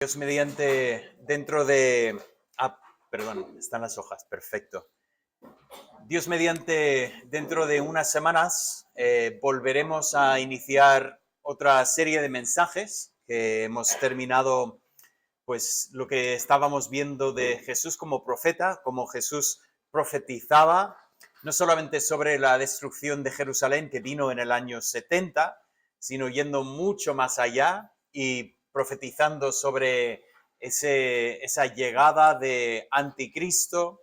Dios mediante dentro de... perdón, están las hojas, perfecto. Dios mediante dentro de unas semanas volveremos a iniciar otra serie de mensajes que hemos terminado, pues lo que estábamos viendo de Jesús como profeta, como Jesús profetizaba, no solamente sobre la destrucción de Jerusalén que vino en el año 70, sino yendo mucho más allá y profetizando sobre esa llegada de Anticristo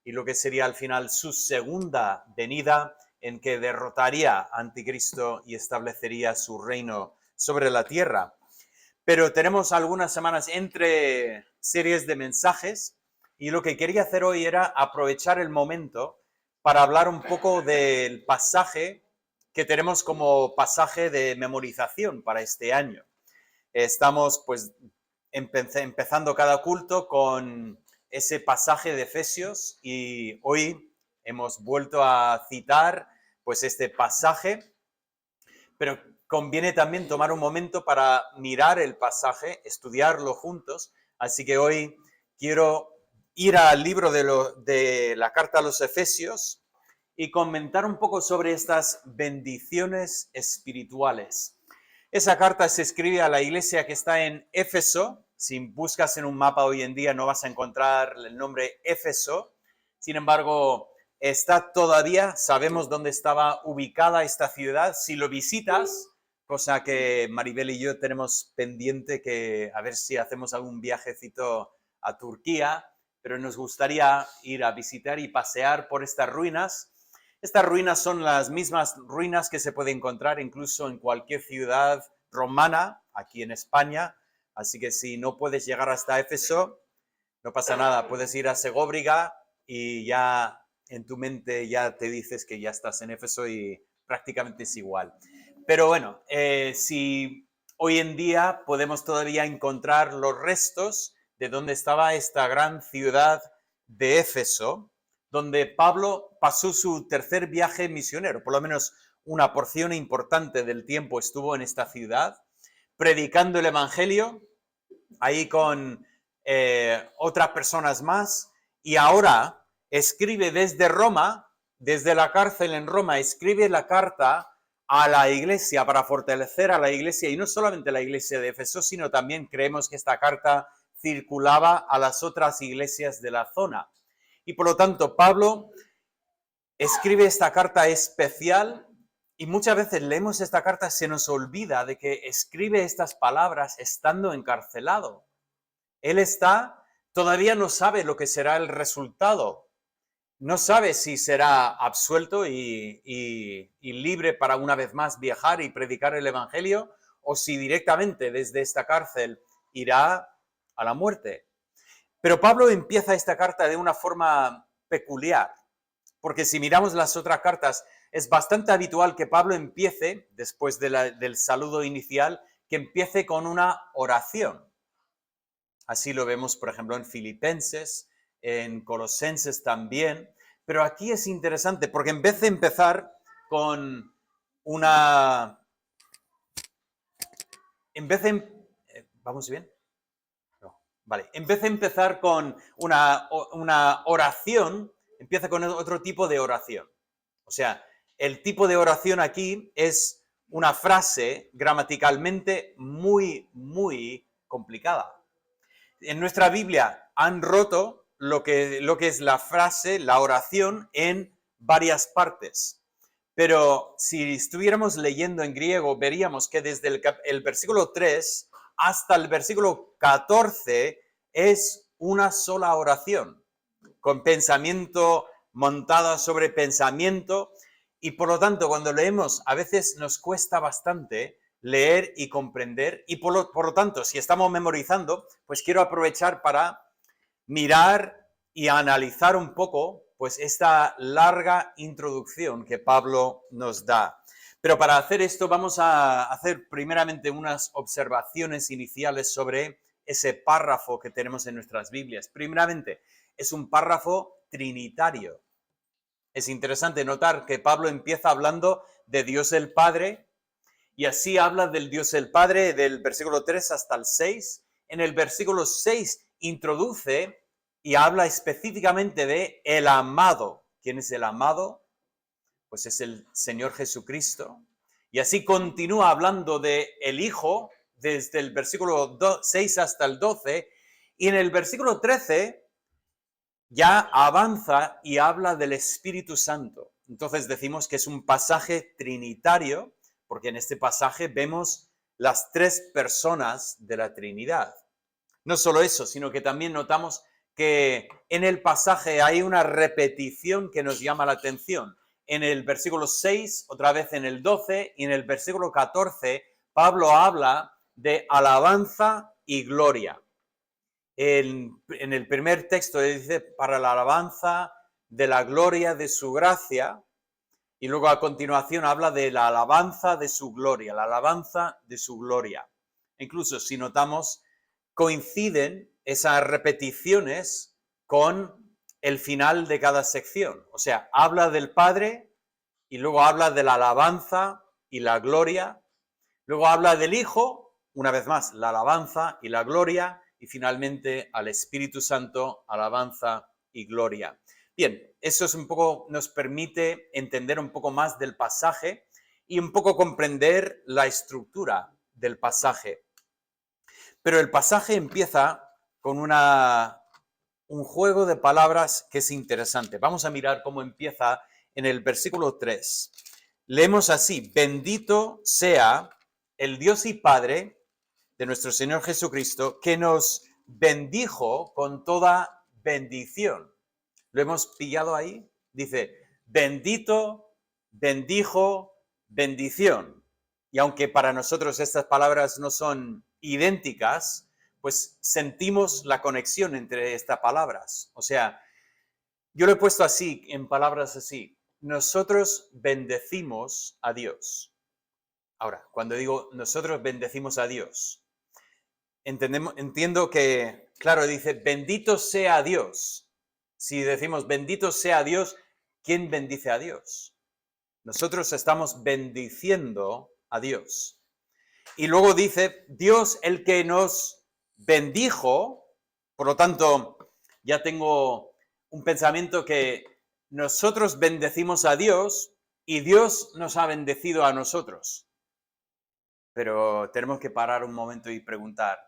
y lo que sería al final su segunda venida, en que derrotaría a Anticristo y establecería su reino sobre la tierra. Pero tenemos algunas semanas entre series de mensajes y lo que quería hacer hoy era aprovechar el momento para hablar un poco del pasaje que tenemos como pasaje de memorización para este año. Estamos pues empezando cada culto con ese pasaje de Efesios y hoy hemos vuelto a citar pues este pasaje, pero conviene también tomar un momento para mirar el pasaje, estudiarlo juntos, así que hoy quiero ir al libro de la carta a los Efesios y comentar un poco sobre estas bendiciones espirituales. Esa carta se escribe a la iglesia que está en Éfeso. Si buscas en un mapa hoy en día no vas a encontrar el nombre Éfeso. Sin embargo, está todavía, sabemos dónde estaba ubicada esta ciudad. Si lo visitas, cosa que Maribel y yo tenemos pendiente, que a ver si hacemos algún viajecito a Turquía, pero nos gustaría ir a visitar y pasear por estas ruinas. Estas ruinas son las mismas ruinas que se puede encontrar incluso en cualquier ciudad romana aquí en España, así que si no puedes llegar hasta Éfeso, no pasa nada, puedes ir a Segóbriga y ya en tu mente ya te dices que ya estás en Éfeso y prácticamente es igual. Pero bueno, si hoy en día podemos todavía encontrar los restos de donde estaba esta gran ciudad de Éfeso, donde Pablo pasó su tercer viaje misionero, por lo menos una porción importante del tiempo estuvo en esta ciudad, predicando el Evangelio, ahí con otras personas más, y ahora escribe desde Roma, desde la cárcel en Roma, escribe la carta a la iglesia para fortalecer a la iglesia, y no solamente la iglesia de Éfeso, sino también creemos que esta carta circulaba a las otras iglesias de la zona. Y por lo tanto, Pablo escribe esta carta especial y muchas veces leemos esta carta, se nos olvida de que escribe estas palabras estando encarcelado. Él todavía no sabe lo que será el resultado. No sabe si será absuelto y libre para una vez más viajar y predicar el Evangelio o si directamente desde esta cárcel irá a la muerte. Pero Pablo empieza esta carta de una forma peculiar, porque si miramos las otras cartas, es bastante habitual que Pablo empiece, después del saludo inicial, que empiece con una oración. Así lo vemos, por ejemplo, en Filipenses, en Colosenses también, pero aquí es interesante, porque en vez de empezar con una... ¿Vamos bien? Vale, en vez de empezar con una oración, empieza con otro tipo de oración. O sea, el tipo de oración aquí es una frase gramaticalmente muy, muy complicada. En nuestra Biblia han roto lo que es la frase, la oración, en varias partes. Pero si estuviéramos leyendo en griego, veríamos que desde el versículo 3 hasta el versículo 14 es una sola oración, con pensamiento montada sobre pensamiento, y por lo tanto, cuando leemos, a veces nos cuesta bastante leer y comprender, y por lo tanto, si estamos memorizando, pues quiero aprovechar para mirar y analizar un poco pues esta larga introducción que Pablo nos da. Pero para hacer esto vamos a hacer primeramente unas observaciones iniciales sobre ese párrafo que tenemos en nuestras Biblias. Primeramente, es un párrafo trinitario. Es interesante notar que Pablo empieza hablando de Dios el Padre y así habla del Dios el Padre del versículo 3 hasta el 6. en el versículo 6 introduce y habla específicamente de el amado. ¿Quién es el amado? Pues es el Señor Jesucristo. Y así continúa hablando de el Hijo desde el versículo 6 hasta el 12. Y en el versículo 13 ya avanza y habla del Espíritu Santo. Entonces decimos que es un pasaje trinitario, porque en este pasaje vemos las tres personas de la Trinidad. No solo eso, sino que también notamos que en el pasaje hay una repetición que nos llama la atención. En el versículo 6, otra vez en el 12, y en el versículo 14, Pablo habla de alabanza y gloria. En el primer texto dice, para la alabanza de la gloria de su gracia, y luego a continuación habla de la alabanza de su gloria, la alabanza de su gloria. Incluso si notamos, coinciden esas repeticiones con el final de cada sección. O sea, habla del Padre y luego habla de la alabanza y la gloria. Luego habla del Hijo, una vez más, la alabanza y la gloria. Y finalmente al Espíritu Santo, alabanza y gloria. Bien, eso es un poco, nos permite entender un poco más del pasaje y un poco comprender la estructura del pasaje. Pero el pasaje empieza con un juego de palabras que es interesante. Vamos a mirar cómo empieza en el versículo 3. Leemos así: bendito sea el Dios y Padre de nuestro Señor Jesucristo, que nos bendijo con toda bendición. ¿Lo hemos pillado ahí? Dice, bendito, bendijo, bendición. Y aunque para nosotros estas palabras no son idénticas, pues sentimos la conexión entre estas palabras. O sea, yo lo he puesto así, en palabras así. Nosotros bendecimos a Dios. Ahora, cuando digo nosotros bendecimos a Dios, entiendo que, claro, dice, bendito sea Dios. Si decimos bendito sea Dios, ¿quién bendice a Dios? Nosotros estamos bendiciendo a Dios. Y luego dice, Dios el que nos bendijo, por lo tanto, ya tengo un pensamiento que nosotros bendecimos a Dios y Dios nos ha bendecido a nosotros. Pero tenemos que parar un momento y preguntar,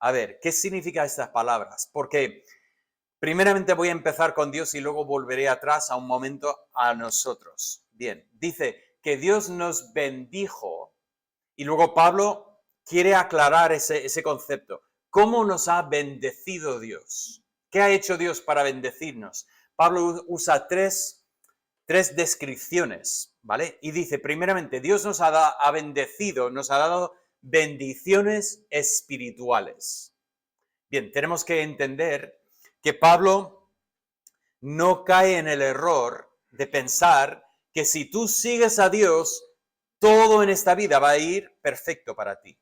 a ver, ¿qué significan estas palabras? Porque primeramente voy a empezar con Dios y luego volveré atrás a un momento a nosotros. Bien, dice que Dios nos bendijo y luego Pablo quiere aclarar ese concepto. ¿Cómo nos ha bendecido Dios? ¿Qué ha hecho Dios para bendecirnos? Pablo usa tres descripciones, ¿vale? Y dice, primeramente, Dios nos ha bendecido, nos ha dado bendiciones espirituales. Bien, tenemos que entender que Pablo no cae en el error de pensar que si tú sigues a Dios, todo en esta vida va a ir perfecto para ti.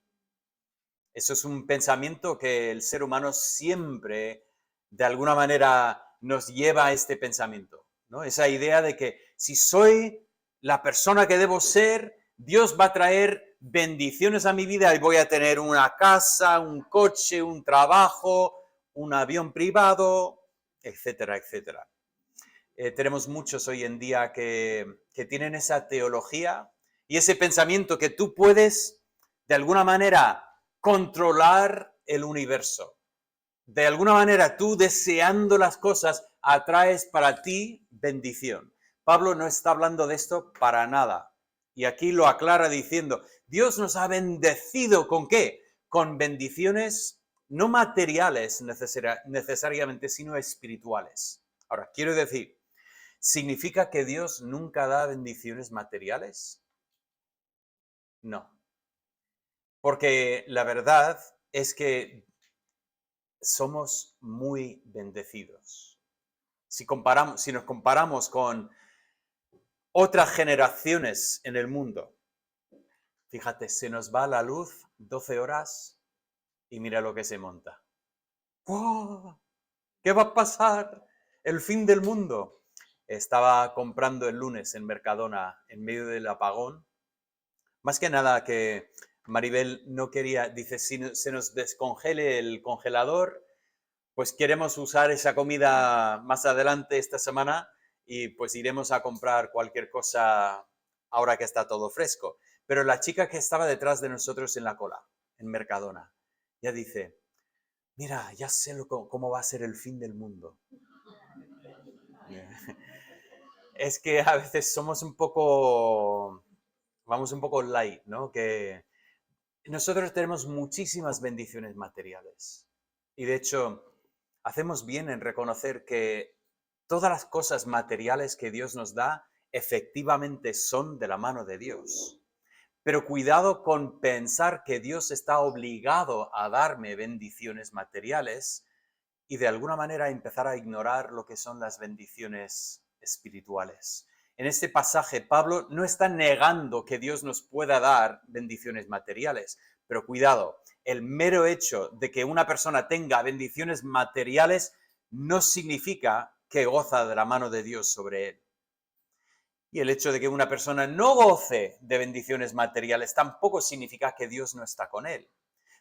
Eso es un pensamiento que el ser humano siempre, de alguna manera, nos lleva a este pensamiento, ¿no? Esa idea de que si soy la persona que debo ser, Dios va a traer bendiciones a mi vida y voy a tener una casa, un coche, un trabajo, un avión privado, etcétera, etcétera. Tenemos muchos hoy en día que tienen esa teología y ese pensamiento que tú puedes, de alguna manera, controlar el universo. De alguna manera, tú deseando las cosas, atraes para ti bendición. Pablo no está hablando de esto para nada. Y aquí lo aclara diciendo, Dios nos ha bendecido ¿con qué? Con bendiciones no materiales necesariamente, sino espirituales. Ahora, quiero decir, ¿significa que Dios nunca da bendiciones materiales? No. Porque la verdad es que somos muy bendecidos. Si nos comparamos con otras generaciones en el mundo, fíjate, se nos va la luz 12 horas y mira lo que se monta. ¡Wow! ¿Qué va a pasar? El fin del mundo. Estaba comprando el lunes en Mercadona en medio del apagón. Más que nada que Maribel no quería, dice, si se nos descongele el congelador, pues queremos usar esa comida más adelante esta semana y pues iremos a comprar cualquier cosa ahora que está todo fresco. Pero la chica que estaba detrás de nosotros en la cola, en Mercadona, ya dice, mira, ya sé cómo va a ser el fin del mundo. Es que a veces somos vamos un poco light, ¿no? Que nosotros tenemos muchísimas bendiciones materiales. Y de hecho, hacemos bien en reconocer que todas las cosas materiales que Dios nos da efectivamente son de la mano de Dios. Pero cuidado con pensar que Dios está obligado a darme bendiciones materiales y de alguna manera empezar a ignorar lo que son las bendiciones espirituales. En este pasaje, Pablo no está negando que Dios nos pueda dar bendiciones materiales, pero cuidado, el mero hecho de que una persona tenga bendiciones materiales no significa que goza de la mano de Dios sobre él. Y el hecho de que una persona no goce de bendiciones materiales tampoco significa que Dios no está con él.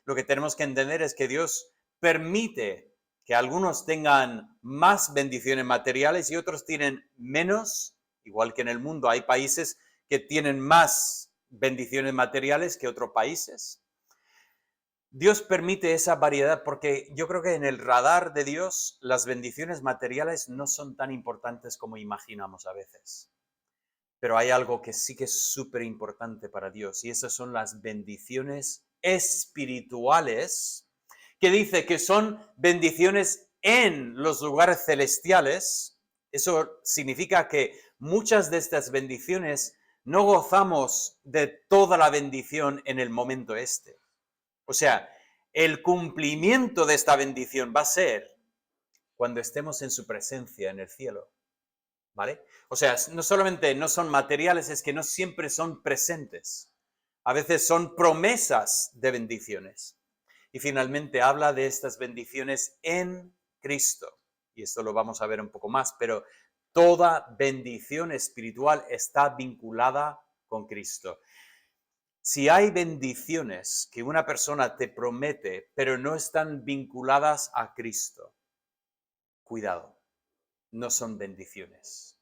Lo que tenemos que entender es que Dios permite que algunos tengan más bendiciones materiales y otros tienen menos, igual que en el mundo hay países que tienen más bendiciones materiales que otros países. Dios permite esa variedad porque yo creo que en el radar de Dios las bendiciones materiales no son tan importantes como imaginamos a veces. Pero hay algo que sí que es súper importante para Dios y esas son las bendiciones espirituales, que dice que son bendiciones en los lugares celestiales. Eso significa que muchas de estas bendiciones no gozamos de toda la bendición en el momento este. O sea, el cumplimiento de esta bendición va a ser cuando estemos en su presencia en el cielo. ¿Vale? O sea, no solamente no son materiales, es que no siempre son presentes. A veces son promesas de bendiciones. Y finalmente habla de estas bendiciones en Cristo. Y esto lo vamos a ver un poco más, pero toda bendición espiritual está vinculada con Cristo. Si hay bendiciones que una persona te promete, pero no están vinculadas a Cristo, cuidado, no son bendiciones.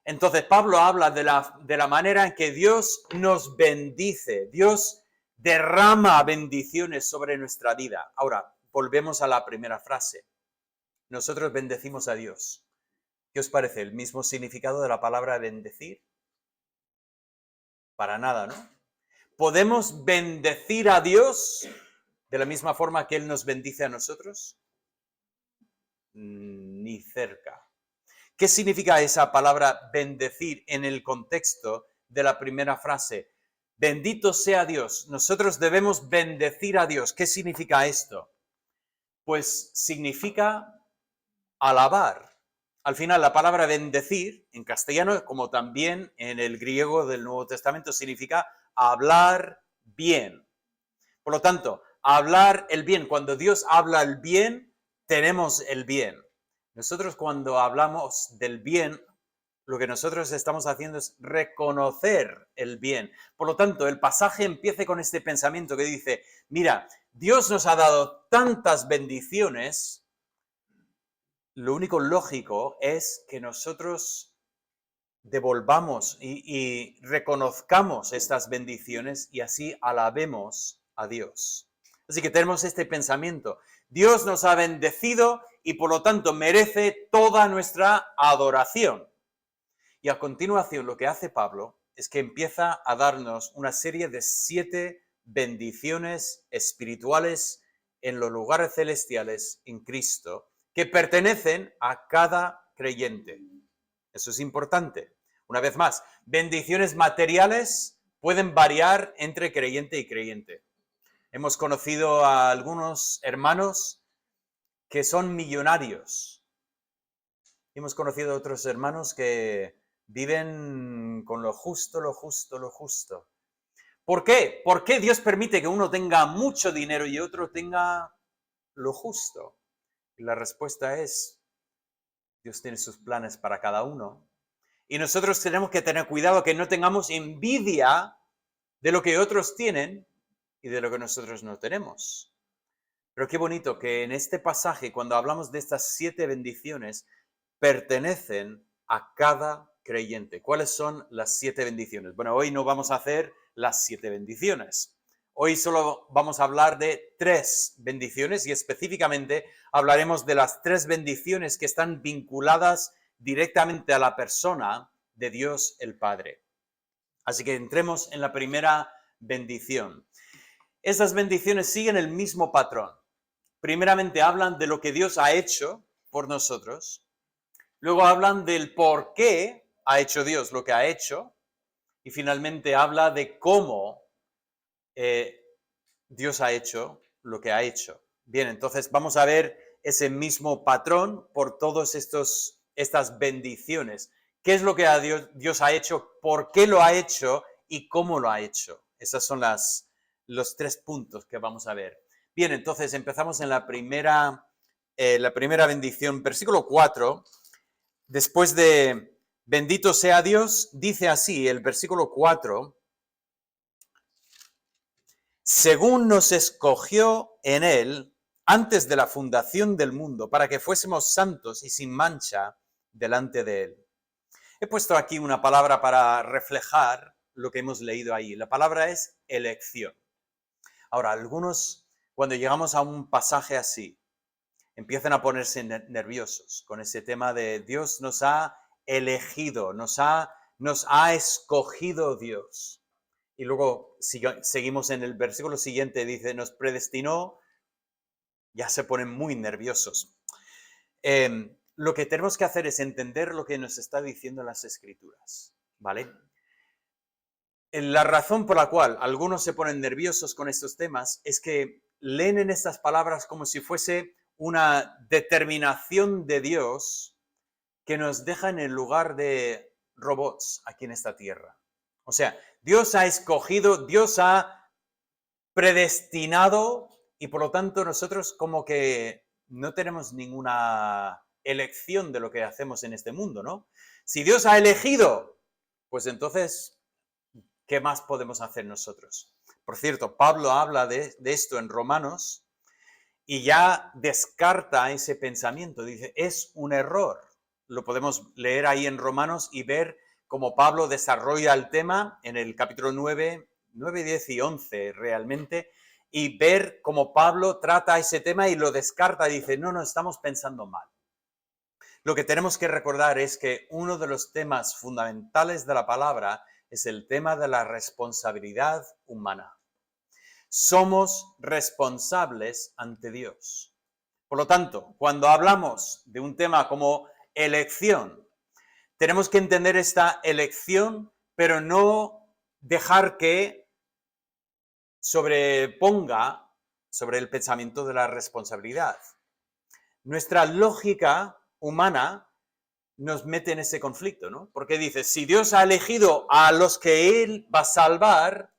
Entonces Pablo habla de la manera en que Dios nos bendice, Dios derrama bendiciones sobre nuestra vida. Ahora, volvemos a la primera frase. Nosotros bendecimos a Dios. ¿Qué os parece? ¿El mismo significado de la palabra bendecir? Para nada, ¿no? ¿Podemos bendecir a Dios de la misma forma que Él nos bendice a nosotros? Ni cerca. ¿Qué significa esa palabra bendecir en el contexto de la primera frase? Bendito sea Dios. Nosotros debemos bendecir a Dios. ¿Qué significa esto? Pues significa alabar. Al final, la palabra bendecir en castellano, como también en el griego del Nuevo Testamento, significa hablar bien. Por lo tanto, hablar el bien. Cuando Dios habla el bien, tenemos el bien. Nosotros cuando hablamos del bien, lo que nosotros estamos haciendo es reconocer el bien. Por lo tanto, el pasaje empieza con este pensamiento que dice, mira, Dios nos ha dado tantas bendiciones, lo único lógico es que nosotros devolvamos y reconozcamos estas bendiciones y así alabemos a Dios. Así que tenemos este pensamiento. Dios nos ha bendecido y por lo tanto merece toda nuestra adoración. Y a continuación lo que hace Pablo es que empieza a darnos una serie de 7 bendiciones espirituales en los lugares celestiales en Cristo que pertenecen a cada creyente. Eso es importante. Una vez más, bendiciones materiales pueden variar entre creyente y creyente. Hemos conocido a algunos hermanos que son millonarios. Hemos conocido a otros hermanos que viven con lo justo, lo justo, lo justo. ¿Por qué? ¿Por qué Dios permite que uno tenga mucho dinero y otro tenga lo justo? Y la respuesta es, Dios tiene sus planes para cada uno. Y nosotros tenemos que tener cuidado que no tengamos envidia de lo que otros tienen, y de lo que nosotros no tenemos. Pero qué bonito que en este pasaje, cuando hablamos de estas 7 bendiciones, pertenecen a cada creyente. ¿Cuáles son las 7 bendiciones? Bueno, hoy no vamos a hacer las 7 bendiciones. Hoy solo vamos a hablar de 3 bendiciones y específicamente hablaremos de las 3 bendiciones que están vinculadas directamente a la persona de Dios el Padre. Así que entremos en la primera bendición. Estas bendiciones siguen el mismo patrón. Primeramente hablan de lo que Dios ha hecho por nosotros. Luego hablan del por qué ha hecho Dios lo que ha hecho. Y finalmente habla de cómo Dios ha hecho lo que ha hecho. Bien, entonces vamos a ver ese mismo patrón por todas estas bendiciones. ¿Qué es lo que Dios ha hecho? ¿Por qué lo ha hecho? ¿Y cómo lo ha hecho? Esos son los 3 puntos que vamos a ver. Bien, entonces empezamos en la primera bendición, versículo 4. Después de bendito sea Dios, dice así el versículo 4, según nos escogió en él antes de la fundación del mundo, para que fuésemos santos y sin mancha delante de él. He puesto aquí una palabra para reflejar lo que hemos leído ahí. La palabra es elección. Ahora, algunos, cuando llegamos a un pasaje así, empiezan a ponerse nerviosos con ese tema de Dios nos ha elegido, nos ha escogido Dios. Y luego seguimos en el versículo siguiente, dice, nos predestinó, ya se ponen muy nerviosos. Lo que tenemos que hacer es entender lo que nos está diciendo las Escrituras, ¿vale? La razón por la cual algunos se ponen nerviosos con estos temas es que leen en estas palabras como si fuese una determinación de Dios que nos deja en el lugar de robots aquí en esta tierra. O sea, Dios ha escogido, Dios ha predestinado y por lo tanto nosotros como que no tenemos ninguna elección de lo que hacemos en este mundo, ¿no? Si Dios ha elegido, pues entonces, ¿qué más podemos hacer nosotros? Por cierto, Pablo habla de esto en Romanos y ya descarta ese pensamiento. Dice, es un error. Lo podemos leer ahí en Romanos y ver cómo Pablo desarrolla el tema en el capítulo 9, 10 y 11 realmente, y ver cómo Pablo trata ese tema y lo descarta. Dice, no, estamos pensando mal. Lo que tenemos que recordar es que uno de los temas fundamentales de la palabra es el tema de la responsabilidad humana. Somos responsables ante Dios. Por lo tanto, cuando hablamos de un tema como elección, tenemos que entender esta elección, pero no dejar que sobreponga sobre el pensamiento de la responsabilidad. Nuestra lógica humana nos mete en ese conflicto, ¿no? Porque dice, si Dios ha elegido a los que Él va a salvar,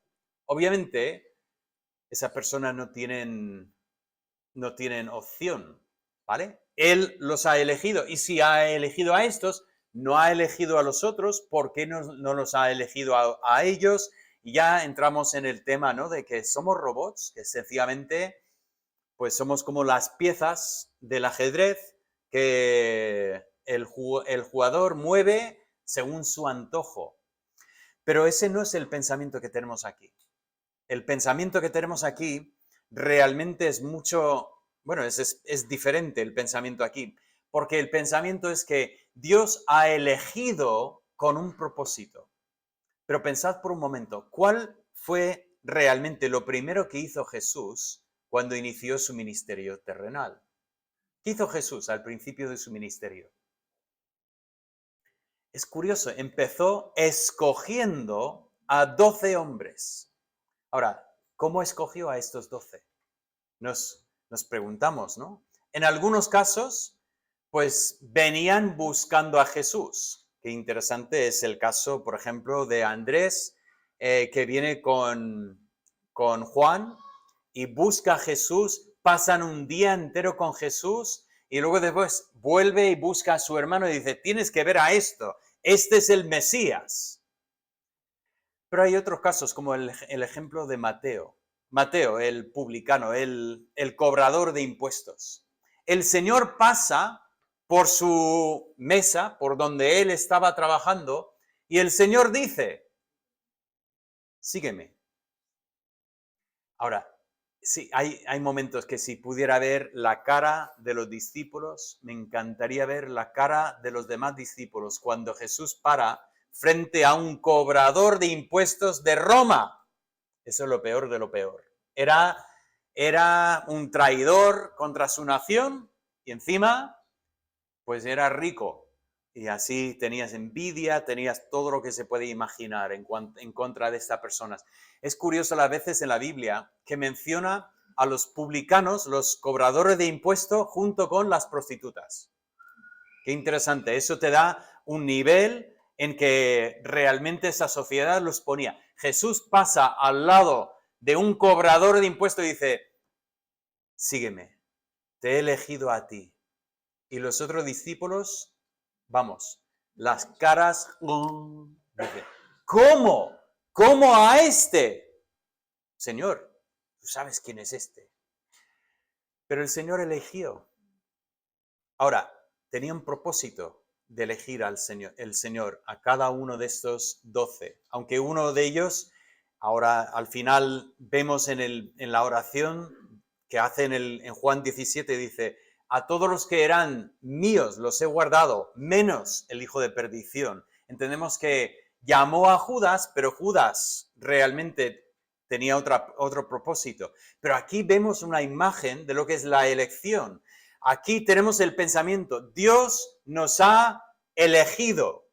obviamente esa persona no tienen opción, ¿vale? Él los ha elegido y si ha elegido a estos, no ha elegido a los otros, ¿por qué no los ha elegido a ellos? Y ya entramos en el tema, ¿no? De que somos robots, que sencillamente pues somos como las piezas del ajedrez que el jugador mueve según su antojo. Pero ese no es el pensamiento que tenemos aquí. El pensamiento que tenemos aquí realmente es mucho, bueno, es diferente el pensamiento aquí, porque el pensamiento es que Dios ha elegido con un propósito. Pero pensad por un momento, ¿cuál fue realmente lo primero que hizo Jesús cuando inició su ministerio terrenal? ¿Qué hizo Jesús al principio de su ministerio? Es curioso, empezó escogiendo a 12 hombres. Ahora, ¿cómo escogió a estos 12? Nos preguntamos, ¿no? En algunos casos, pues venían buscando a Jesús. Qué interesante es el caso, por ejemplo, de Andrés, que viene con Juan y busca a Jesús, pasan un día entero con Jesús y luego después vuelve y busca a su hermano y dice, tienes que ver a esto, este es el Mesías. Pero hay otros casos, como el ejemplo de Mateo. Mateo, el publicano, el cobrador de impuestos. El Señor pasa por su mesa, por donde él estaba trabajando, y el Señor dice, sígueme. Ahora, sí, hay momentos que si pudiera ver la cara de los discípulos, me encantaría ver la cara de los demás discípulos cuando Jesús para frente a un cobrador de impuestos de Roma. Eso es lo peor de lo peor. Era un traidor contra su nación y encima, pues era rico. Y así tenías envidia, tenías todo lo que se puede imaginar en contra de estas personas. Es curioso a veces en la Biblia que menciona a los publicanos, los cobradores de impuestos, junto con las prostitutas. Qué interesante. Eso te da un nivel en que realmente esa sociedad los ponía. Jesús pasa al lado de un cobrador de impuestos y dice, sígueme, te he elegido a ti. Y los otros discípulos, vamos, las caras, dice, ¿cómo? ¿Cómo a este? Señor, tú sabes quién es este. Pero el Señor eligió. Ahora, tenía un propósito de elegir al Señor, el Señor a cada uno de estos 12, aunque uno de ellos, ahora al final vemos en la oración que hace en Juan 17, dice, a todos los que eran míos los he guardado, menos el hijo de perdición. Entendemos que llamó a Judas, pero Judas realmente tenía otro propósito. Pero aquí vemos una imagen de lo que es la elección. Aquí tenemos el pensamiento, Dios nos ha elegido,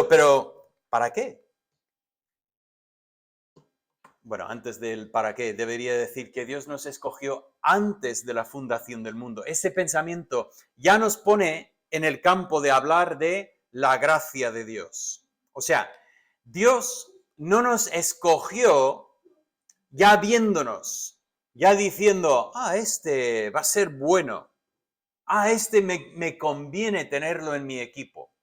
pero ¿para qué? Bueno, antes del para qué, debería decir que Dios nos escogió antes de la fundación del mundo. Ese pensamiento ya nos pone en el campo de hablar de la gracia de Dios. O sea, Dios no nos escogió ya viéndonos, ya diciendo, este va a ser bueno. Este me conviene tenerlo en mi equipo.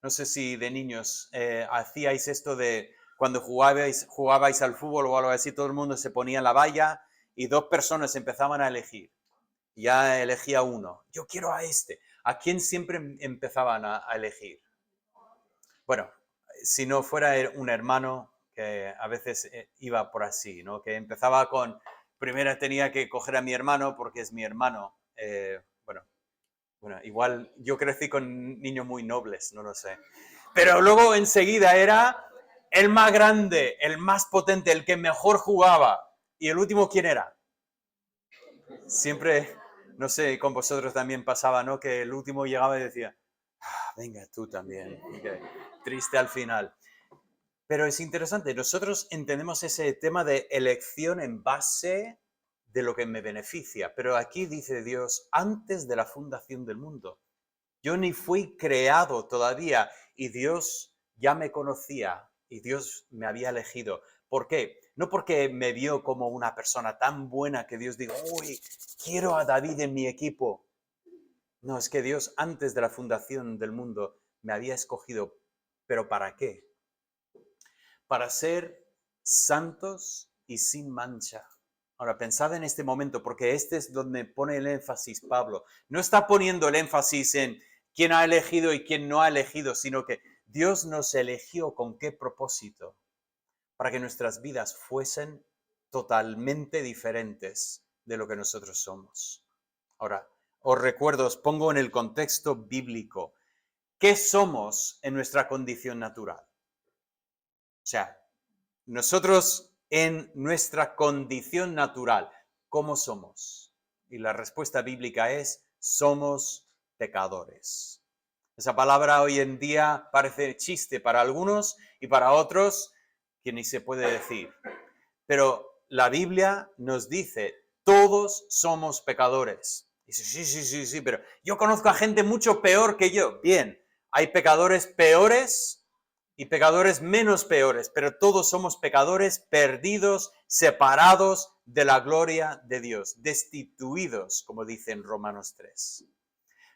No sé si de niños hacíais esto de cuando jugabais al fútbol o algo así, todo el mundo se ponía en la valla y dos personas empezaban a elegir. Ya elegía uno. Yo quiero a este. ¿A quién siempre empezaban a elegir? Bueno, si no fuera un hermano, que a veces iba por así, ¿no? Que empezaba con, primero tenía que coger a mi hermano porque es mi hermano. Bueno, igual yo crecí con niños muy nobles, no lo sé. Pero luego enseguida era el más grande, el más potente, el que mejor jugaba. ¿Y el último quién era? Siempre, no sé, con vosotros también pasaba, ¿no? Que el último llegaba y decía, venga tú también. Okay. Triste al final. Pero es interesante, nosotros entendemos ese tema de elección en base de lo que me beneficia. Pero aquí dice Dios, antes de la fundación del mundo. Yo ni fui creado todavía y Dios ya me conocía y Dios me había elegido. ¿Por qué? No porque me vio como una persona tan buena que Dios diga, uy, quiero a David en mi equipo. No, es que Dios antes de la fundación del mundo me había escogido. ¿Pero para qué? Para ser santos y sin mancha. Ahora, pensad en este momento, porque este es donde pone el énfasis Pablo. No está poniendo el énfasis en quién ha elegido y quién no ha elegido, sino que Dios nos eligió con qué propósito, para que nuestras vidas fuesen totalmente diferentes de lo que nosotros somos. Ahora, os recuerdo, os pongo en el contexto bíblico. ¿Qué somos en nuestra condición natural? O sea, nosotros en nuestra condición natural, ¿cómo somos? Y la respuesta bíblica es, somos pecadores. Esa palabra hoy en día parece chiste para algunos y para otros que ni se puede decir. Pero la Biblia nos dice, todos somos pecadores. Dice, sí, pero yo conozco a gente mucho peor que yo. Bien, hay pecadores peores y pecadores menos peores, pero todos somos pecadores perdidos, separados de la gloria de Dios, destituidos, como dice en Romanos 3.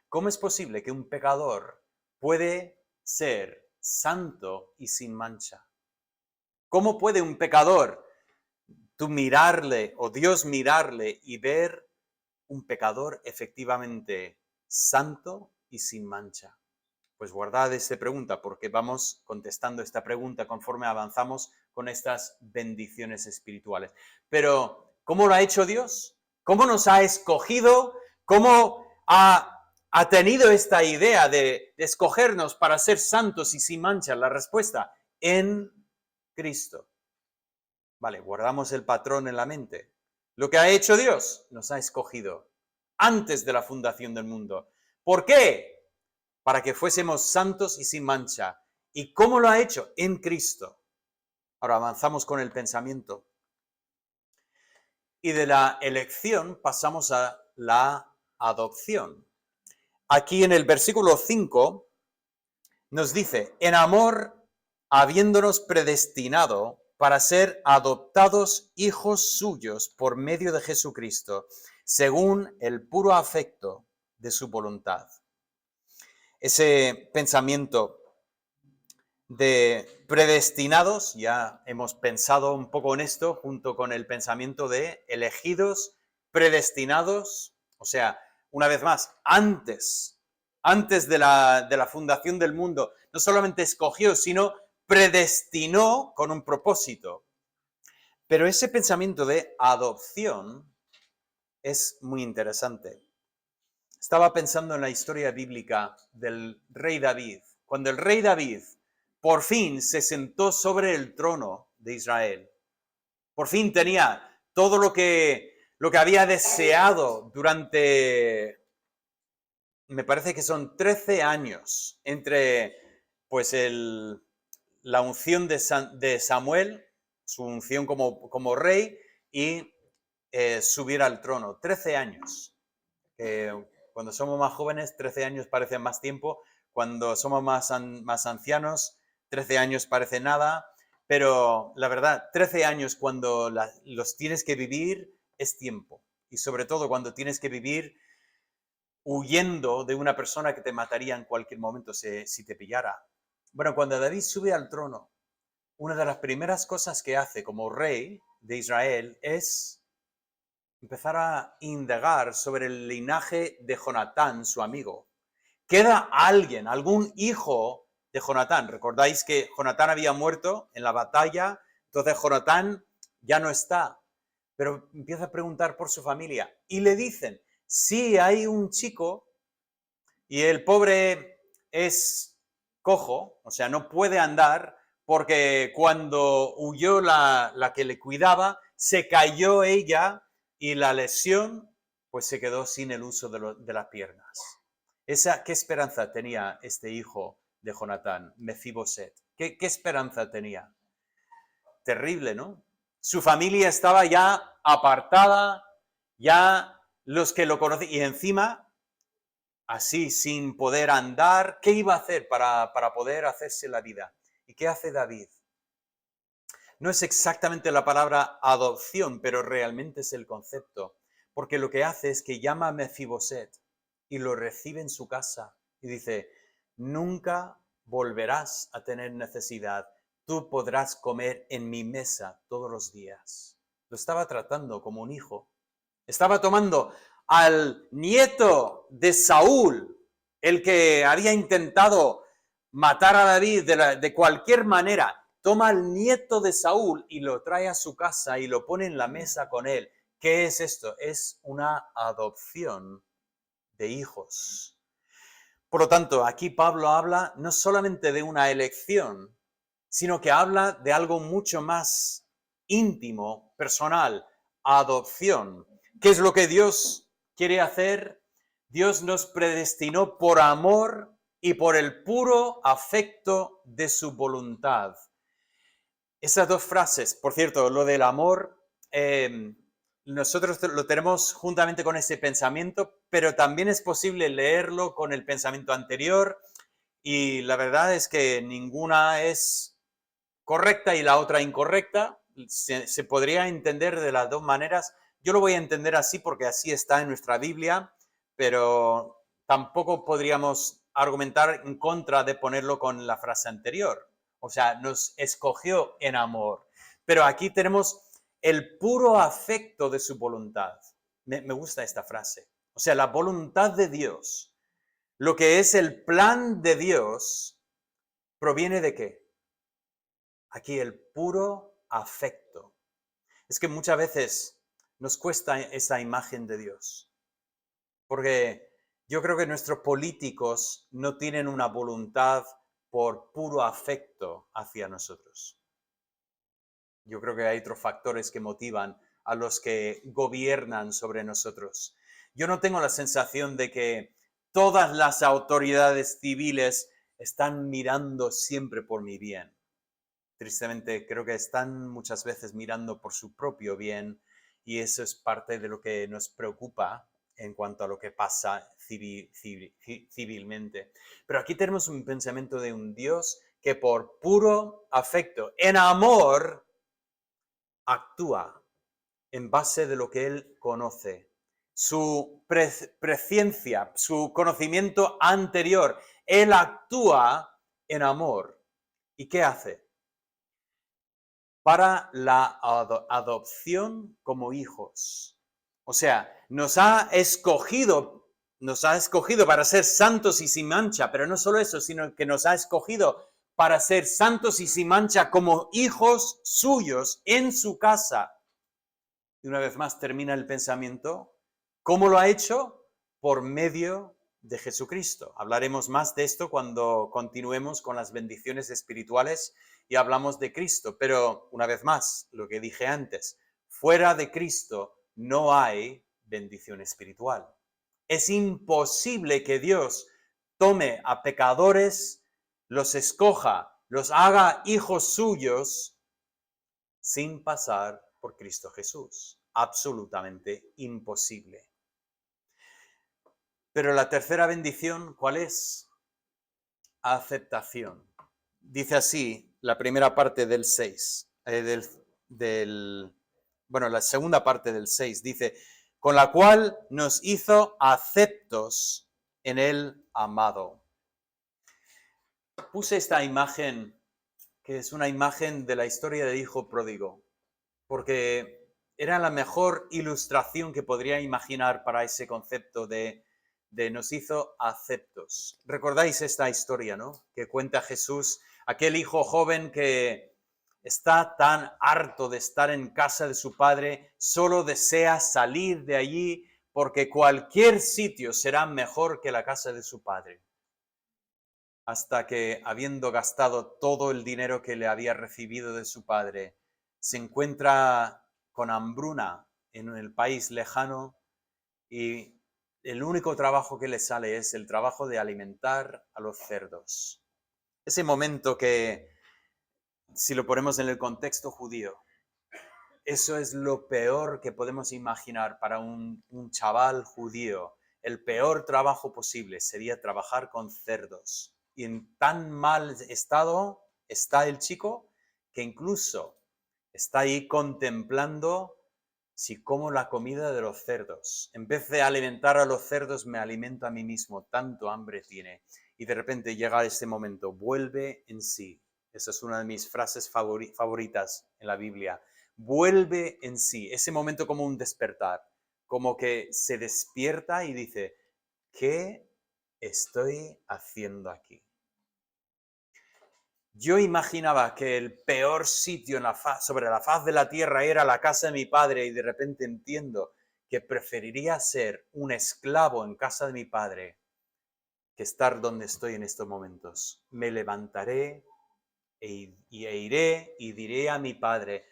¿Cómo es posible que un pecador puede ser santo y sin mancha? ¿Cómo puede un pecador tú mirarle o Dios mirarle y ver un pecador efectivamente santo y sin mancha? Pues guardad esta pregunta porque vamos contestando esta pregunta conforme avanzamos con estas bendiciones espirituales. Pero, ¿cómo lo ha hecho Dios? ¿Cómo nos ha escogido? ¿Cómo ha tenido esta idea de escogernos para ser santos y sin mancha? La respuesta, en Cristo. Vale, guardamos el patrón en la mente. Lo que ha hecho Dios, nos ha escogido antes de la fundación del mundo. ¿Por qué? Para que fuésemos santos y sin mancha. ¿Y cómo lo ha hecho? En Cristo. Ahora avanzamos con el pensamiento. Y de la elección pasamos a la adopción. Aquí en el versículo 5 nos dice, en amor, habiéndonos predestinado para ser adoptados hijos suyos por medio de Jesucristo, según el puro afecto de su voluntad. Ese pensamiento de predestinados, ya hemos pensado un poco en esto, junto con el pensamiento de elegidos, predestinados, o sea, una vez más, antes de la fundación del mundo, no solamente escogió, sino predestinó con un propósito. Pero ese pensamiento de adopción es muy interesante. Estaba pensando en la historia bíblica del rey David. Cuando el rey David por fin se sentó sobre el trono de Israel, por fin tenía todo lo que había deseado durante, me parece que son 13 años, entre pues la unción de Samuel, su unción como rey, y subir al trono. 13 años. Cuando somos más jóvenes, 13 años parecen más tiempo. Cuando somos más ancianos, 13 años parece nada. Pero la verdad, 13 años cuando los tienes que vivir es tiempo. Y sobre todo cuando tienes que vivir huyendo de una persona que te mataría en cualquier momento si te pillara. Bueno, cuando David sube al trono, una de las primeras cosas que hace como rey de Israel es empezar a indagar sobre el linaje de Jonatán, su amigo. Queda alguien, algún hijo de Jonatán. Recordáis que Jonatán había muerto en la batalla, entonces Jonatán ya no está, pero empieza a preguntar por su familia y le dicen, sí, hay un chico y el pobre es cojo, o sea, no puede andar porque cuando huyó la que le cuidaba, se cayó ella y la lesión pues se quedó sin el uso de las piernas. ¿Qué esperanza tenía este hijo de Jonatán, Mefiboset? ¿Qué esperanza tenía? Terrible, ¿no? Su familia estaba ya apartada, ya los que lo conocían, y encima, así, sin poder andar, ¿qué iba a hacer para poder hacerse la vida? ¿Y qué hace David? No es exactamente la palabra adopción, pero realmente es el concepto, porque lo que hace es que llama a Mefiboset y lo recibe en su casa y dice, nunca volverás a tener necesidad, tú podrás comer en mi mesa todos los días. Lo estaba tratando como un hijo. Estaba tomando al nieto de Saúl, el que había intentado matar a David de cualquier manera, toma al nieto de Saúl y lo trae a su casa y lo pone en la mesa con él. ¿Qué es esto? Es una adopción de hijos. Por lo tanto, aquí Pablo habla no solamente de una elección, sino que habla de algo mucho más íntimo, personal, adopción. ¿Qué es lo que Dios quiere hacer? Dios nos predestinó por amor y por el puro afecto de su voluntad. Esas dos frases, por cierto, lo del amor, nosotros lo tenemos juntamente con ese pensamiento, pero también es posible leerlo con el pensamiento anterior y la verdad es que ninguna es correcta y la otra incorrecta. Se podría entender de las dos maneras. Yo lo voy a entender así porque así está en nuestra Biblia, pero tampoco podríamos argumentar en contra de ponerlo con la frase anterior. O sea, nos escogió en amor. Pero aquí tenemos el puro afecto de su voluntad. Me gusta esta frase. O sea, la voluntad de Dios, lo que es el plan de Dios, ¿proviene de qué? Aquí el puro afecto. Es que muchas veces nos cuesta esa imagen de Dios, porque yo creo que nuestros políticos no tienen una voluntad por puro afecto hacia nosotros. Yo creo que hay otros factores que motivan a los que gobiernan sobre nosotros. Yo no tengo la sensación de que todas las autoridades civiles están mirando siempre por mi bien. Tristemente, creo que están muchas veces mirando por su propio bien y eso es parte de lo que nos preocupa en cuanto a lo que pasa civilmente. Pero aquí tenemos un pensamiento de un Dios que por puro afecto, en amor, actúa en base de lo que Él conoce. Su presciencia, su conocimiento anterior. Él actúa en amor. ¿Y qué hace? Para la adopción como hijos. O sea, nos ha escogido para ser santos y sin mancha, pero no solo eso, sino que nos ha escogido para ser santos y sin mancha como hijos suyos en su casa. Y una vez más termina el pensamiento. ¿Cómo lo ha hecho? Por medio de Jesucristo. Hablaremos más de esto cuando continuemos con las bendiciones espirituales y hablamos de Cristo. Pero una vez más, lo que dije antes, fuera de Cristo no hay bendición espiritual. Es imposible que Dios tome a pecadores, los escoja, los haga hijos suyos sin pasar por Cristo Jesús. Absolutamente imposible. Pero la tercera bendición, ¿cuál es? Aceptación. Dice así la primera parte del 6, la segunda parte del 6, dice, con la cual nos hizo aceptos en el amado. Puse esta imagen, que es una imagen de la historia del hijo pródigo, porque era la mejor ilustración que podría imaginar para ese concepto de nos hizo aceptos. ¿Recordáis esta historia, no? Que cuenta Jesús, aquel hijo joven que está tan harto de estar en casa de su padre, solo desea salir de allí porque cualquier sitio será mejor que la casa de su padre. Hasta que, habiendo gastado todo el dinero que le había recibido de su padre, se encuentra con hambruna en el país lejano y el único trabajo que le sale es el trabajo de alimentar a los cerdos. Ese momento que, si lo ponemos en el contexto judío, eso es lo peor que podemos imaginar para un chaval judío. El peor trabajo posible sería trabajar con cerdos. Y en tan mal estado está el chico que incluso está ahí contemplando si como la comida de los cerdos. En vez de alimentar a los cerdos, me alimento a mí mismo. Tanto hambre tiene. Y de repente llega este momento, vuelve en sí. Esa es una de mis frases favoritas en la Biblia. Vuelve en sí. Ese momento como un despertar. Como que se despierta y dice, ¿qué estoy haciendo aquí? Yo imaginaba que el peor sitio sobre la faz de la tierra era la casa de mi padre y de repente entiendo que preferiría ser un esclavo en casa de mi padre que estar donde estoy en estos momentos. Me levantaré e iré y diré a mi padre,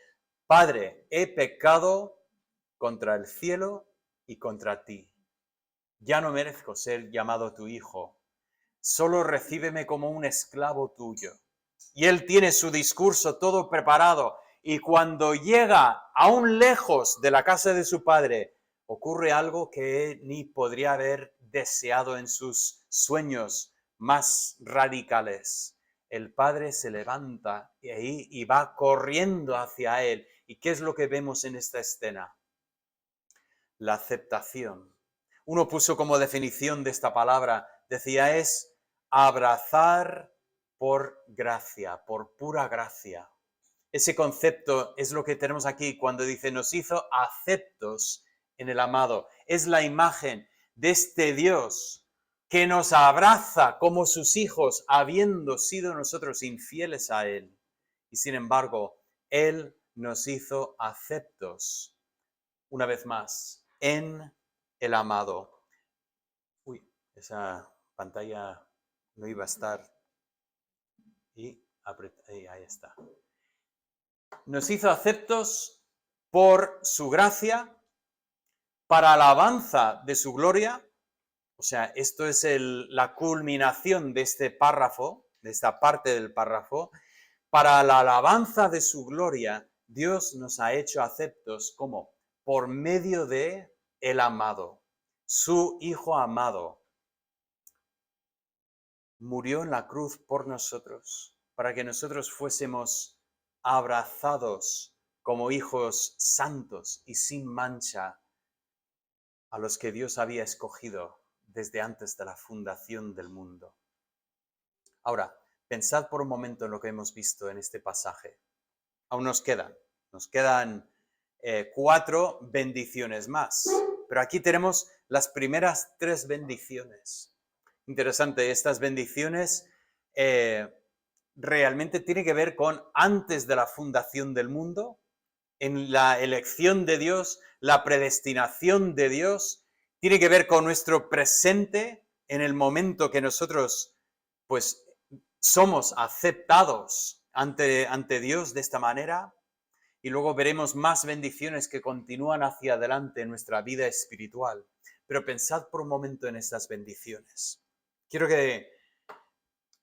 Padre, he pecado contra el cielo y contra ti. Ya no merezco ser llamado tu hijo. Solo recíbeme como un esclavo tuyo. Y él tiene su discurso todo preparado. Y cuando llega aún lejos de la casa de su padre, ocurre algo que él ni podría haber deseado en sus sueños más radicales. El padre se levanta y va corriendo hacia él. ¿Y qué es lo que vemos en esta escena? La aceptación. Uno puso como definición de esta palabra, decía, es abrazar por gracia, por pura gracia. Ese concepto es lo que tenemos aquí cuando dice nos hizo aceptos en el amado. Es la imagen de este Dios que nos abraza como sus hijos, habiendo sido nosotros infieles a Él. Y sin embargo, Él nos hizo aceptos, una vez más, en el amado. Uy, esa pantalla no iba a estar. Y ahí está. Nos hizo aceptos por su gracia, para alabanza de su gloria. O sea, esto es la culminación de este párrafo, de esta parte del párrafo. Para la alabanza de su gloria, Dios nos ha hecho aceptos como por medio de el amado, su Hijo amado. Murió en la cruz por nosotros, para que nosotros fuésemos abrazados como hijos santos y sin mancha a los que Dios había escogido desde antes de la fundación del mundo. Ahora, pensad por un momento en lo que hemos visto en este pasaje. Aún nos quedan 4 bendiciones más, pero aquí tenemos las primeras 3 bendiciones. Interesante, estas bendiciones realmente tienen que ver con antes de la fundación del mundo, en la elección de Dios, la predestinación de Dios, tiene que ver con nuestro presente en el momento que nosotros pues somos aceptados ante Dios de esta manera, y luego veremos más bendiciones que continúan hacia adelante en nuestra vida espiritual. Pero pensad por un momento en estas bendiciones. Quiero que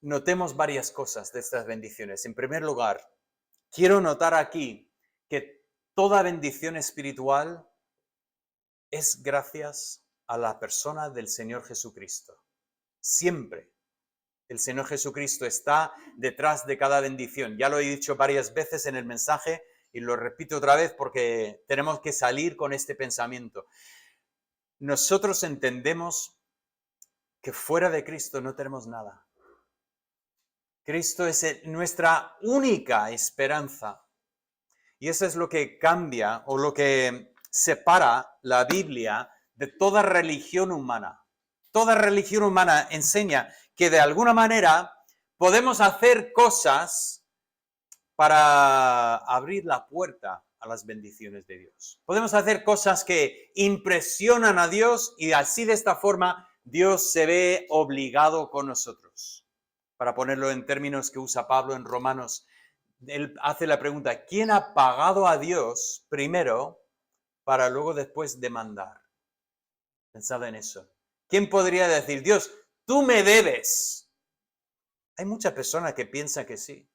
notemos varias cosas de estas bendiciones. En primer lugar, quiero notar aquí que toda bendición espiritual es gracias a la persona del Señor Jesucristo. Siempre el Señor Jesucristo está detrás de cada bendición. Ya lo he dicho varias veces en el mensaje y lo repito otra vez porque tenemos que salir con este pensamiento. Nosotros entendemos que fuera de Cristo no tenemos nada. Cristo es nuestra única esperanza. Y eso es lo que cambia o lo que separa la Biblia de toda religión humana. Toda religión humana enseña que de alguna manera podemos hacer cosas para abrir la puerta a las bendiciones de Dios. Podemos hacer cosas que impresionan a Dios y así de esta forma Dios se ve obligado con nosotros. Para ponerlo en términos que usa Pablo en Romanos, él hace la pregunta, ¿quién ha pagado a Dios primero para luego después demandar? Pensad en eso. ¿Quién podría decir, Dios, tú me debes? Hay muchas personas que piensan que sí.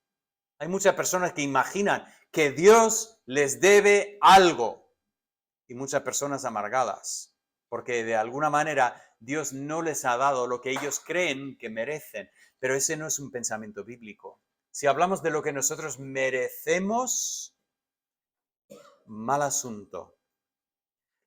Hay muchas personas que imaginan que Dios les debe algo. Y muchas personas amargadas, porque de alguna manera Dios no les ha dado lo que ellos creen que merecen. Pero ese no es un pensamiento bíblico. Si hablamos de lo que nosotros merecemos, mal asunto.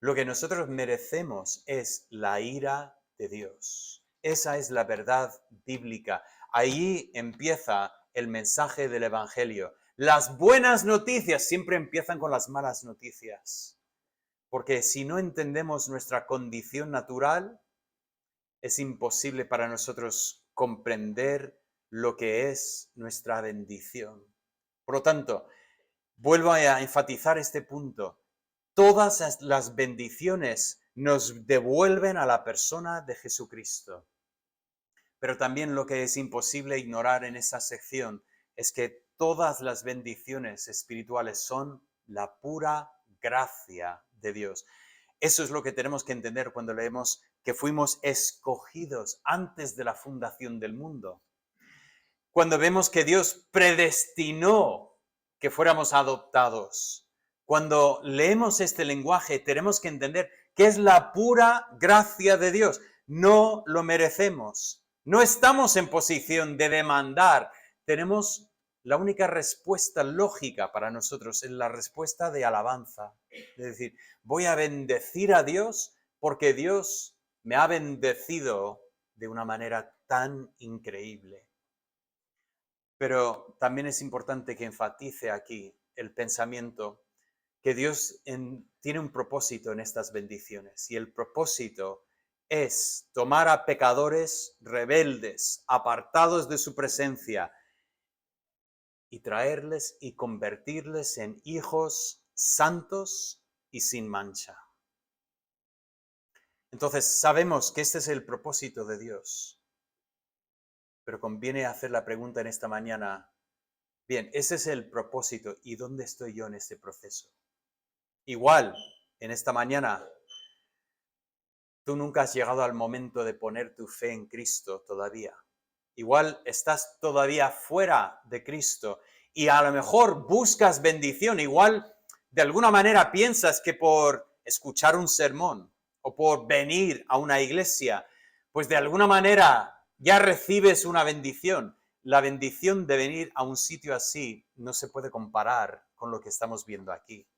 Lo que nosotros merecemos es la ira de Dios. Esa es la verdad bíblica. Ahí empieza el mensaje del Evangelio. Las buenas noticias siempre empiezan con las malas noticias. Porque si no entendemos nuestra condición natural, es imposible para nosotros comprender lo que es nuestra bendición. Por lo tanto, vuelvo a enfatizar este punto. Todas las bendiciones nos devuelven a la persona de Jesucristo. Pero también lo que es imposible ignorar en esa sección es que todas las bendiciones espirituales son la pura gracia de Dios. Eso es lo que tenemos que entender cuando leemos que fuimos escogidos antes de la fundación del mundo. Cuando vemos que Dios predestinó que fuéramos adoptados. Cuando leemos este lenguaje tenemos que entender que es la pura gracia de Dios. No lo merecemos. No estamos en posición de demandar. Tenemos la única respuesta lógica para nosotros, es la respuesta de alabanza. Es decir, voy a bendecir a Dios porque Dios me ha bendecido de una manera tan increíble. Pero también es importante que enfatice aquí el pensamiento que Dios tiene un propósito en estas bendiciones, y el propósito es tomar a pecadores rebeldes, apartados de su presencia, y traerles y convertirles en hijos santos y sin mancha. Entonces sabemos que este es el propósito de Dios, pero conviene hacer la pregunta en esta mañana: bien, ese es el propósito, ¿y dónde estoy yo en este proceso? Igual, en esta mañana, tú nunca has llegado al momento de poner tu fe en Cristo todavía. Igual estás todavía fuera de Cristo y a lo mejor buscas bendición. Igual de alguna manera piensas que por escuchar un sermón o por venir a una iglesia, pues de alguna manera ya recibes una bendición. La bendición de venir a un sitio así no se puede comparar con lo que estamos viendo aquí.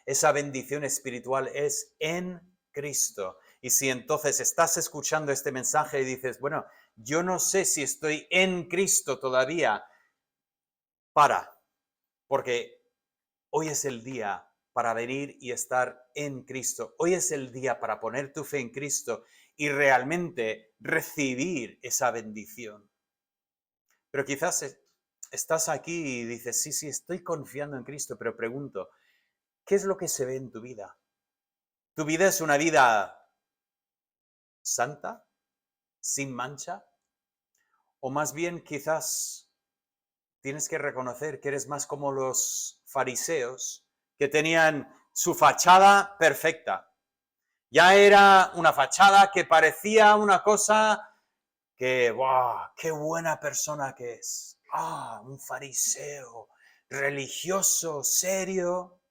Esa bendición espiritual es en Cristo. Y si entonces estás escuchando este mensaje y dices, bueno, yo no sé si estoy en Cristo todavía, porque hoy es el día para venir y estar en Cristo. Hoy es el día para poner tu fe en Cristo y realmente recibir esa bendición. Pero quizás estás aquí y dices, sí, estoy confiando en Cristo, pero pregunto, ¿qué es lo que se ve en tu vida? ¿Tu vida es una vida santa, sin mancha? O más bien quizás tienes que reconocer que eres más como los fariseos, que tenían su fachada perfecta. Ya era una fachada que parecía una cosa que, ¡wow!, qué buena persona que es. Un fariseo, religioso, serio.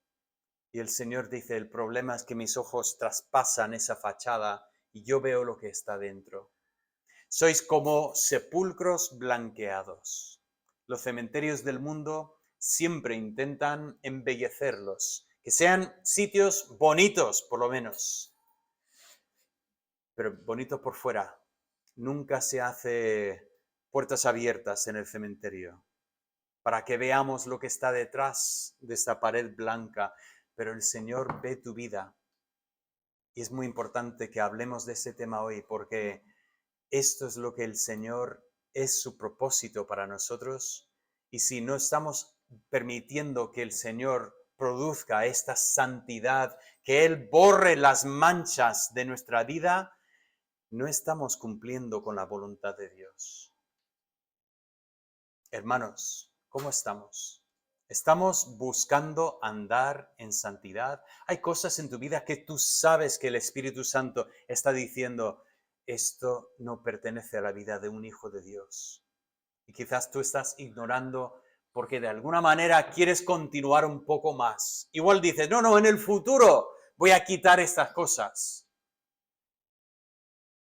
Y el Señor dice, el problema es que mis ojos traspasan esa fachada y yo veo lo que está dentro. Sois como sepulcros blanqueados. Los cementerios del mundo siempre intentan embellecerlos, que sean sitios bonitos por lo menos, pero bonitos por fuera. Nunca se hace puertas abiertas en el cementerio para que veamos lo que está detrás de esta pared blanca, pero el Señor ve tu vida. Y es muy importante que hablemos de ese tema hoy, porque esto es lo que el Señor es su propósito para nosotros. Y si no estamos permitiendo que el Señor produzca esta santidad, que Él borre las manchas de nuestra vida, no estamos cumpliendo con la voluntad de Dios. Hermanos, ¿cómo estamos? ¿Estamos buscando andar en santidad? Hay cosas en tu vida que tú sabes que el Espíritu Santo está diciendo, esto no pertenece a la vida de un hijo de Dios. Y quizás tú estás ignorando porque de alguna manera quieres continuar un poco más. Igual dices, no, en el futuro voy a quitar estas cosas.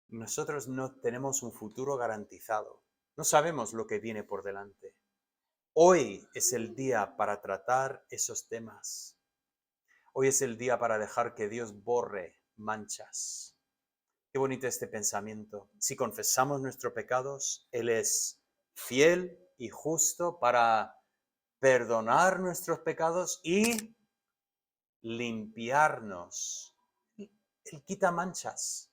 Nosotros no tenemos un futuro garantizado. No sabemos lo que viene por delante. Hoy es el día para tratar esos temas. Hoy es el día para dejar que Dios borre manchas. Qué bonito este pensamiento. Si confesamos nuestros pecados, Él es fiel y justo para perdonar nuestros pecados y limpiarnos. Él quita manchas.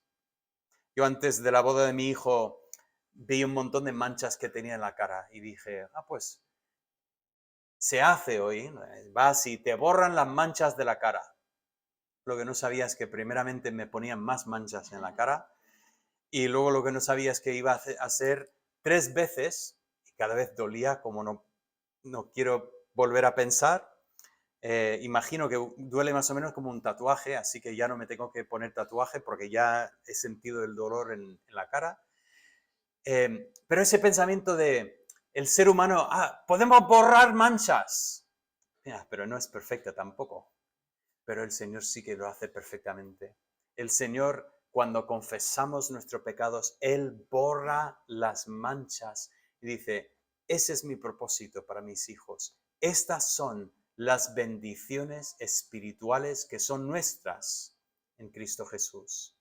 Yo antes de la boda de mi hijo vi un montón de manchas que tenía en la cara y dije, pues se hace hoy, vas y te borran las manchas de la cara. Lo que no sabía es que primeramente me ponían más manchas en la cara y luego lo que no sabía es que iba a hacer 3 veces y cada vez dolía, como no quiero volver a pensar. Imagino que duele más o menos como un tatuaje, así que ya no me tengo que poner tatuaje porque ya he sentido el dolor en la cara. Pero ese pensamiento de el ser humano, podemos borrar manchas, pero no es perfecta tampoco. Pero el Señor sí que lo hace perfectamente. El Señor, cuando confesamos nuestros pecados, Él borra las manchas y dice, ese es mi propósito para mis hijos. Estas son las bendiciones espirituales que son nuestras en Cristo Jesús.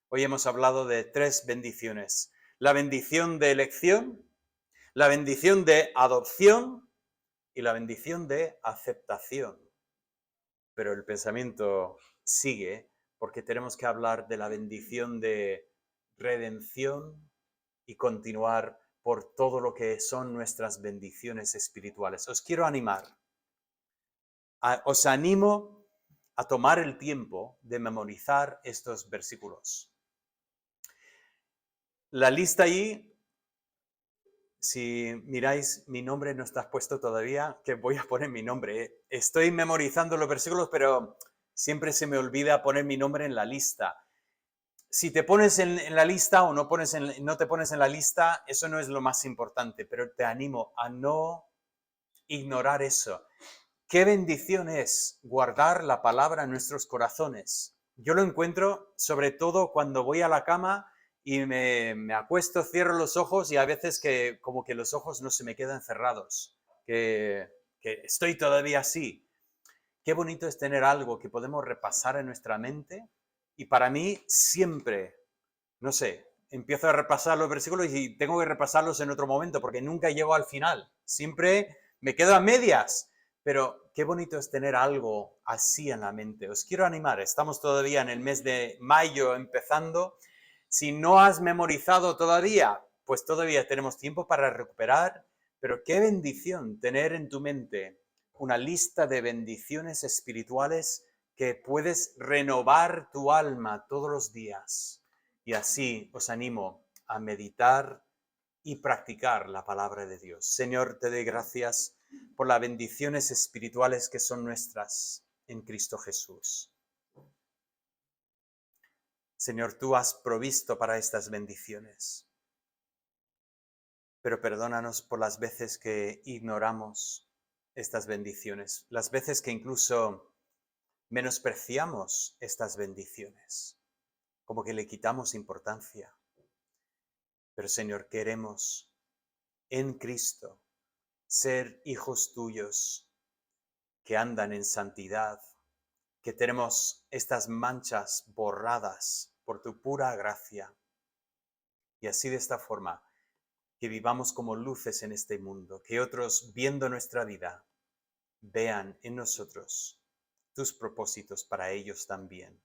Hoy hemos hablado de 3 bendiciones. La bendición de elección, la bendición de adopción y la bendición de aceptación. Pero el pensamiento sigue porque tenemos que hablar de la bendición de redención y continuar por todo lo que son nuestras bendiciones espirituales. Os quiero animar. Os animo a tomar el tiempo de memorizar estos versículos. La lista allí, si miráis, mi nombre no está puesto todavía, que voy a poner mi nombre. Estoy memorizando los versículos, pero siempre se me olvida poner mi nombre en la lista. Si te pones en la lista o no te pones en la lista, eso no es lo más importante, pero te animo a no ignorar eso. Qué bendición es guardar la palabra en nuestros corazones. Yo lo encuentro sobre todo cuando voy a la cama y me acuesto, cierro los ojos y a veces que como que los ojos no se me quedan cerrados, que estoy todavía así. Qué bonito es tener algo que podemos repasar en nuestra mente y para mí siempre, no sé, empiezo a repasar los versículos y tengo que repasarlos en otro momento porque nunca llego al final. Siempre me quedo a medias. Pero qué bonito es tener algo así en la mente. Os quiero animar, estamos todavía en el mes de mayo empezando. Si no has memorizado todavía, pues todavía tenemos tiempo para recuperar. Pero qué bendición tener en tu mente una lista de bendiciones espirituales que puedes renovar tu alma todos los días. Y así os animo a meditar y practicar la palabra de Dios. Señor, te doy gracias por las bendiciones espirituales que son nuestras en Cristo Jesús. Señor, tú has provisto para estas bendiciones, pero perdónanos por las veces que ignoramos estas bendiciones, las veces que incluso menospreciamos estas bendiciones, como que le quitamos importancia. Pero Señor, queremos en Cristo ser hijos tuyos que andan en santidad, que tenemos estas manchas borradas por tu pura gracia. Y así de esta forma, que vivamos como luces en este mundo, que otros viendo nuestra vida vean en nosotros tus propósitos para ellos también.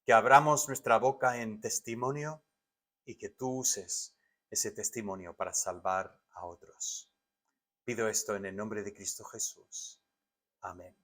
Que abramos nuestra boca en testimonio y que tú uses ese testimonio para salvar a otros. Pido esto en el nombre de Cristo Jesús. Amén.